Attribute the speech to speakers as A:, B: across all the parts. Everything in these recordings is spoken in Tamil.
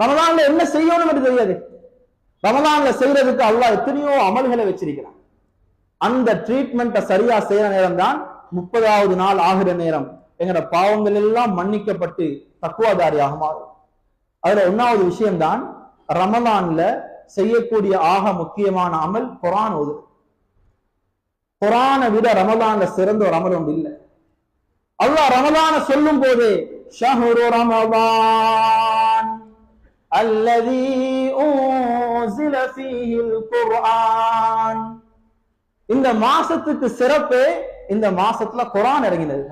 A: ரமலான்ல என்ன செய்யணும் என்று தெரியாது. ரமலான்ல செய்யறதுக்கு அல்லாஹ் எத்தனையோ அமல்களை வச்சிருக்கிறான். அந்த ட்ரீட்மெண்ட்டை சரியா செய்யற நேரம் தான் 30வது நாள் ஆகிற நேரம் எங்கட பாவங்கள் எல்லாம் மன்னிக்கப்பட்டு தக்குவாதாரியாக மாறும். அதுல 1வது விஷயம்தான் ரமலான்ல செய்யக்கூடிய ஆக முக்கியமான அமல் குர்ஆன் ஓதுறது. குர்ஆனை விட ரமலான்ல சிறந்த ஒரு அமல் ஒன்று இல்லை. அல்லாஹ் ரமலான சொல்லும் போதே ஷஹ்ரு ரமலான் அல்லதி உன்ஸில ஃபீஹில் குர்ஆன், இந்த மாசத்துக்கு சிறப்பே இந்த மாசத்துல குர்ஆன் இறங்கினது.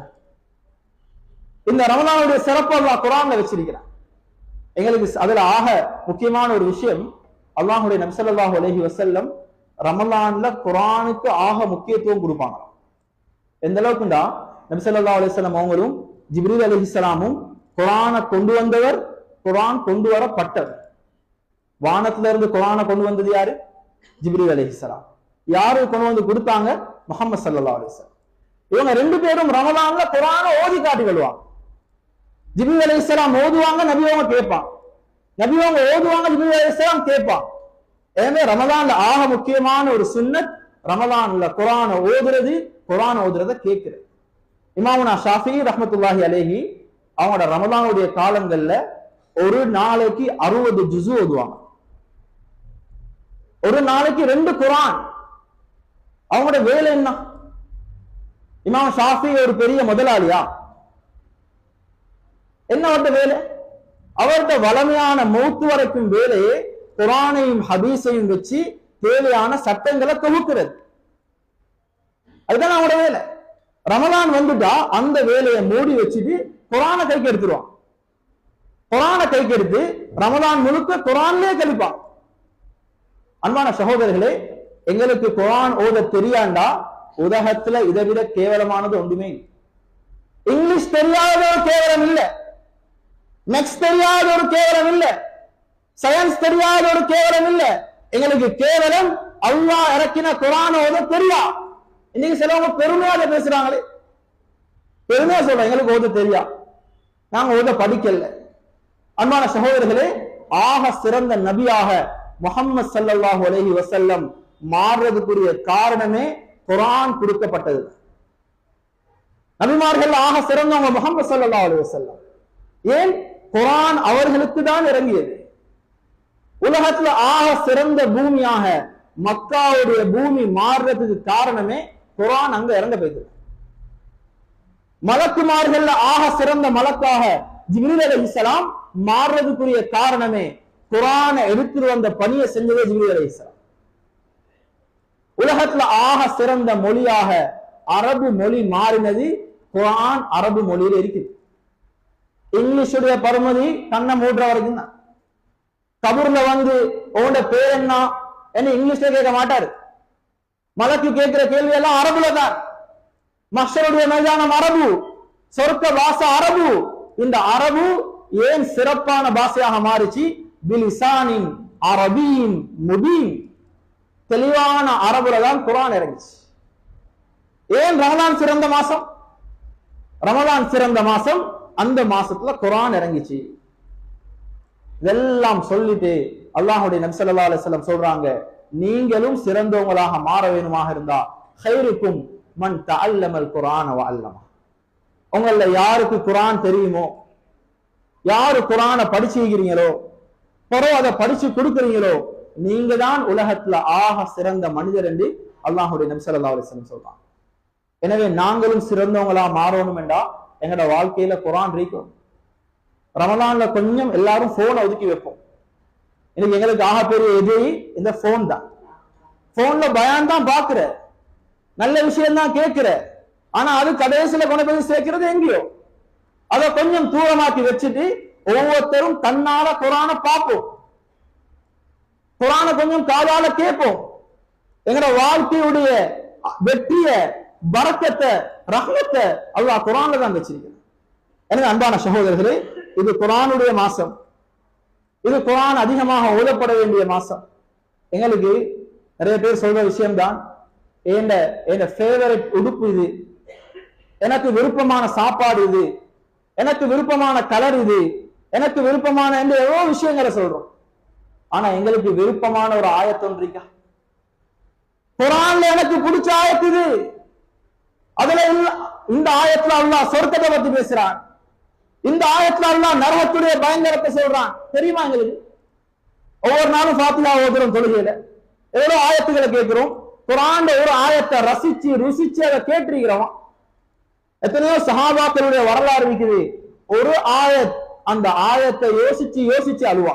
A: இந்த ரமலானுடைய சிறப்பு அல்லாஹ் குர்ஆன்ல வச்சிருக்கிறான். எங்களுக்கு அதுல ஆக முக்கியமான ஒரு விஷயம், அல்லாஹ்வுடைய நபி ஸல்லல்லாஹு அலைஹி வஸல்லம் ரமலான்ல குர்ஆனுக்கு ஆக முக்கியத்துவம் கொடுப்பாங்க. எந்த அளவுக்குண்டா நபி ஸல்லல்லாஹு அலைஹி வஸல்லம் அவங்களும் ஜிப்ரீல் அலைஹிஸ்ஸலாமும் குர்ஆனை கொண்டு வந்தவர், குர்ஆன் கொண்டு வரப்பட்டவர். வானத்துல இருந்து குர்ஆனை கொண்டு வந்தது யாரு? ஜிப்ரீல் அலைஹிஸ்ஸலாம். யாரு கொண்டு வந்து கொடுத்தாங்க? முஹம்மது ஸல்லல்லாஹு அலைஹி வஸல்லம். இவங்க 2 பேரும் ரமலான்ல குர்ஆனை ஓதி காட்டி கொள்வாங்க. ஜிப்ரீல் அலைஹிஸ்ஸலாம் ஓதுவாங்க, நபி அவங்க கேட்பாங்க. நபி அவங்க ஓதுவாங்க, ஜிப்ரீல் அலைஹிஸ்ஸலாம் கேட்பாங்க. எனவே ரமலான்ல ஆக முக்கியமான ஒரு சுன்னத் ரமலான்ல குர்ஆனை ஓதுறது, குர்ஆன் ஓதுறத கேட்கிறது. இமாமுனா ஷாஃபிஈ ரஹ்மத்துல்லாஹி அலைஹி அவங்களோட ரமலானுடைய காலங்கள்ல ஒரு நாளைக்கு 60 ஜுஸு ஓதுவாங்க. ஒரு நாளைக்கு 2 குர்ஆன். அவங்களோட வேலை என்ன? இமாம் ஷாஃபி ஒரு பெரிய முதலாளியா? என்ன அவர்கிட்ட வேலை? அவர்கிட்ட வளமையான மௌத்து வரைக்கும் வேலையே குர்ஆனையும் ஹதீஸையும் வச்சு தேவையான சட்டங்களை தொகுக்கிறது. அதுதான் அவங்களோட வேலை. ரமலான் வந்துட்டா அந்த வேலையை மூடி வச்சுட்டு குர்ஆனை கைக்கு எடுத்துருவான். குர்ஆனை கைக்கு எடுத்து ரமலான் முழுக்க குர்ஆன்லயே கழிப்பான். அன்பான சகோதரர்களே, எங்களுக்கு குர்ஆன் ஓத தெரியாண்டா உலகத்துல இதை விட கேவலமானது ஒன்றுமே இல்லை. இங்கிலீஷ் தெரியாத ஒரு கேவலம் இல்ல, மேக்ஸ் தெரியாத ஒரு கேவலம் இல்ல, சயின்ஸ் தெரியாத ஒரு கேவலம் இல்ல. எங்களுக்கு கேவலம் அல்லாஹ் இறக்கின குர்ஆன் ஓத தெரியா. இன்னைக்கு சிலவங்க பெருமையாக பேசுறாங்களே, பெருமையா சொல்றாங்க எங்களுக்கு ஓத தெரியா, நாங்க ஓத படிக்கல. அன்பான சகோதரர்களே, ஆக சிறந்த நபியாக முஹம்மது ஸல்லல்லாஹு அலைஹி வஸல்லம் மாறுறதுக்குரிய காரணமே குர்ஆன் கொடுக்கப்பட்டது. நபிமார்கள் ஆக சிறந்தவங்க முஹம்மது ஸல்லல்லாஹு அலைஹி வஸல்லம். ஏன்? குர்ஆன் அவர்களுக்கு தான் இறங்கியது. உலகத்துல ஆக சிறந்த பூமியாக மக்காவுடைய பூமி மாறுறதுக்கு காரணமே குர்ஆன் அங்க இறங்க போயிது. மலக்குமார்கள் ஆக சிறந்த மலக்காக ஜிப்ரீல் அலைஹிஸ்ஸலாம் மாறுறதுக்குரிய காரணமே குர்ஆனை எடுத்துட்டு வந்த பணியை செஞ்சதே ஜிப்ரீல் அலைஹிஸ்ஸலாம். உலகத்துல ஆக சிறந்த மொழியாக அரபு மொழி மாறினது குர்ஆன் அரபு மொழியில இருக்குது. இங்கிலீஷுடைய பருமதி கண்ணை மூடுற வரைக்கும் தான். கபூர்ல வந்து உங்களோட பேர் என்ன இங்கிலீஷ்ல கேட்க மாட்டாரு. மலக்கு கேட்கிற கேள்வி எல்லாம் அரபுல தான். மஹ்ஷருடைய மைதானம் அரபு, சொர்க்க பாஷை அரபு. இந்த அரபு ஏன் சிறப்பான பாஷையாக மாறிச்சு? பிலிசானின் அரபியின் முபீன், தெளிவான அரபுல தான் குர்ஆன் இறங்கிச்சு. ஏன் ரமலான் சிறந்த மாசம்? ரமலான் சிறந்த மாசம், அந்த மாசத்துல குர்ஆன் இறங்கிச்சு. இதெல்லாம் சொல்லிட்டு அல்லாஹ்வுடைய நபி ஸல்லல்லாஹு அலைஹி வஸல்லம் சொல்றாங்க, நீங்களும் சிறந்தவங்களாக மாற வேணுமாக இருந்தா கைருக்கும் மன் தஅல்லமல் குர்ஆன வ அல்லம. உங்கள யாருக்கு குர்ஆன் தெரியுமோ, யாரு குர்ஆனை படிச்சிருக்கிறீங்களோ, அதை படிச்சு கொடுக்குறீங்களோ, நீங்க தான் உலகத்துல ஆக சிறந்த மனிதர் என்று அல்லாஹ்வுடைய நபி ஸல்லல்லாஹு அலைஹி வஸல்லம் சொல்றாங்க. எனவே நாங்களும் சிறந்தவங்களா மாறணும் என்றா எங்களோட வாழ்க்கையில குர்ஆன் இருக்கும். ரமலான்ல கொஞ்சம் எல்லாரும் போனை ஒதுக்கி வைப்போம். இன்னைக்கு எங்களுக்கு ஆக பெரிய எதிரி இந்த போன் தான். போன்ல பயான் தான் பாக்குற, நல்ல விஷயம் தான் கேட்கிற, ஆனா அது கடைசியில கொண்டு போய் சேர்க்கிறது எங்கேயோ. அதை கொஞ்சம் தூரமாக்கி வச்சுட்டு ஒவ்வொருத்தரும் தன்னால குர்ஆனை பார்ப்போம், குர்ஆனை கொஞ்சம் காதால கேட்போம். எங்களோட வாழ்க்கையுடைய வெற்றிய, பரக்கத்தை, ரஹ்மத்தை அல்லாஹ் குர்ஆன்ல தான் வச்சிருக்கிறார். எனவே அன்பான சகோதரர்களே, இது குர்ஆனுடைய மாசம். இது குர்ஆன் அதிகமாக ஓதப்பட வேண்டிய மாசம். எங்களுக்கு நிறைய பேர் சொல்ற விஷயம் தான், என் ஃபேவரட் உடுப்பு இது, எனக்கு விருப்பமான சாப்பாடு இது, எனக்கு விருப்பமான கலர் இது, எனக்கு விருப்பமான என்று எவ்வளவு விஷயங்களை சொல்றோம். ஆனா எங்களுக்கு விருப்பமான ஒரு ஆயத்தொன்றிக்கா? குர்ஆன்ல எனக்கு பிடிச்ச ஆயத்து இது. அதுல இந்த ஆயத்துல அல்லாஹ் சொர்க்கத்தை பத்தி பேசுறான். இந்த ஆயத்துல அல்லாஹ் நரகத்துடைய பயங்கரத்தை சொல்றான். தெரியுமா எங்களுக்கு? ஒவ்வொரு நாளும் ஃபாத்திஹா ஓதுறோம் தொழுகையில. எவ்வளவு ஆயத்துக்களை கேட்கிறோம். குர்ஆன்ல ஒரு ஆயத்தை ரசிச்சு ருசிச்சு அதை கேட்டிருக்கிறோம். எத்தனையோ சஹாபாக்களுடைய வரலாறு இருக்குது. ஒரு ஆயத், அந்த ஆயத்தை யோசிச்சு யோசிச்சு அழுவா.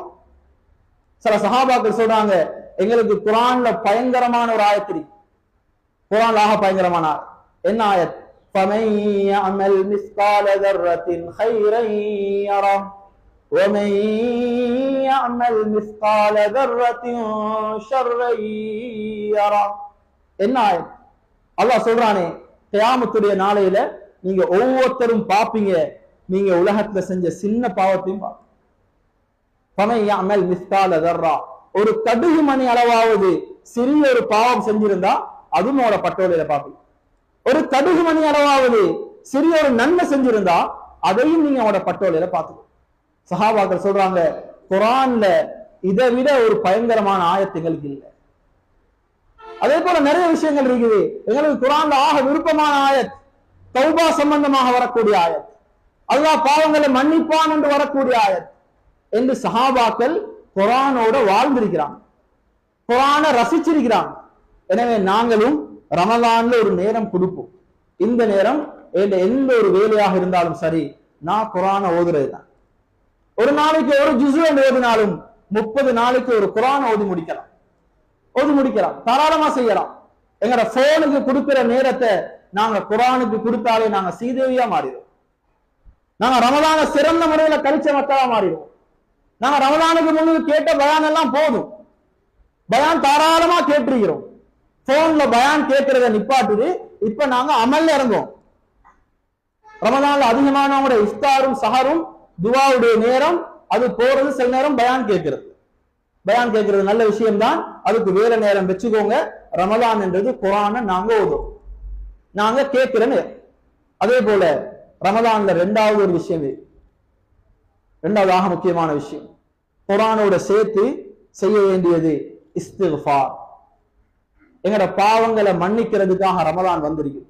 A: சில சஹாபாக்கள் சொல்றாங்க, எங்களுக்கு குர்ஆன்ல பயங்கரமான ஒரு ஆயத்து இருக்கு. குர்ஆன்ல பயங்கரமான என்ன ஆயத்? فَمَن يَعْمَلْ مِثْقَالَ ذَرَّةٍ خَيْرًا يَرَهُ وَمَن يَعْمَلْ مِثْقَالَ ذَرَّةٍ شَرًّا يَرَهُ. என்ன ஆயத்? அல்லாஹ் சொல்றானே, கியாமத்துடைய நாளையில நீங்க ஒவ்வொருத்தரும் பாப்பீங்க, நீங்க உலகத்துல செஞ்ச சின்ன பாவத்தையும் பாப்பீங்க. فَمَن يَعْمَلْ مِثْقَالَ ذَرَّةٍ, ஒரு கடுகு மணி அளவாவது சிறிய ஒரு பாவம் செஞ்சிருந்தா அதுவும் அவளை பட்டோலையில பாப்பீங்க. ஒரு கடுகு மணி அளவாவது சிறிய ஒரு நன்மை செஞ்சிருந்தா அதையும் நீங்க அவனோட பட்டோலையில பாத்துக்கோ. சஹாபாக்கள் சொல்றாங்க, குர்ஆன்ல இதை விட ஒரு பயங்கரமான ஆயத்து எங்களுக்கு இல்லை. அதே போல நிறைய விஷயங்கள் இருக்குது. எங்களுக்கு குர்ஆன்ல விருப்பமான ஆயத் தௌபா சம்பந்தமாக வரக்கூடிய ஆயத், அல்லாஹ் பாவங்களை மன்னிப்பான் என்று வரக்கூடிய ஆயத் என்று சஹாபாக்கள் குர்ஆனோட வாழ்ந்திருக்கிறாங்க, குர்ஆனை ரசிச்சிருக்கிறாங்க. எனவே நாங்களும் ரமலான்ல ஒரு நேரம் கொடுப்போம். இந்த நேரம் எந்த ஒரு வேலையாக இருந்தாலும் சரி, நான் குர்ஆனை ஓதுறது தான். ஒரு நாளைக்கு ஒரு ஜுஸு ஓதினாலும் 30 நாளைக்கு ஒரு குர்ஆனை ஓதி முடிக்கலாம், தாராளமா செய்யலாம். எங்கட போனுக்கு கொடுக்கிற நேரத்தை நாங்க குர்ஆனுக்கு கொடுத்தாலே நாங்க சீதேவியா மாறிடுவோம். நாங்க ரமலான சிறந்த முறையில கழிச்ச மக்களா மாறிடுவோம். நாங்க ரமலானுக்கு முன்னுக்கு கேட்ட பயான் எல்லாம் போதும், பயான் தாராளமா கேட்டிருக்கிறோம். போன்ல பயான் கேட்கறத நிப்பாட்டுது. இப்ப நாங்க அமல்ல இறங்குவோம். ரமலான்ல அதிகமானவங்க இஃப்தாரும் சஹரும் துவாவுடைய நேரம் அது போறது. சில நேரம் பயான் கேட்கறது நல்ல விஷயம்தான், அதுக்கு வேற நேரம் வச்சுக்கோங்க. ரமலான் என்றது குர்ஆனை நாங்க ஓதுவோம், நாங்க கேட்கிற நேரம். அதே போல ரமலான்ல ரெண்டாவது ஒரு விஷயம், ரெண்டாவதாக முக்கியமான விஷயம், குர்ஆனோட சேர்த்து செய்ய வேண்டியது இஸ்திக்ஃபார். எங்கட பாவங்களை மன்னிக்கிறதுக்காக ரமலான் வந்திருக்கு.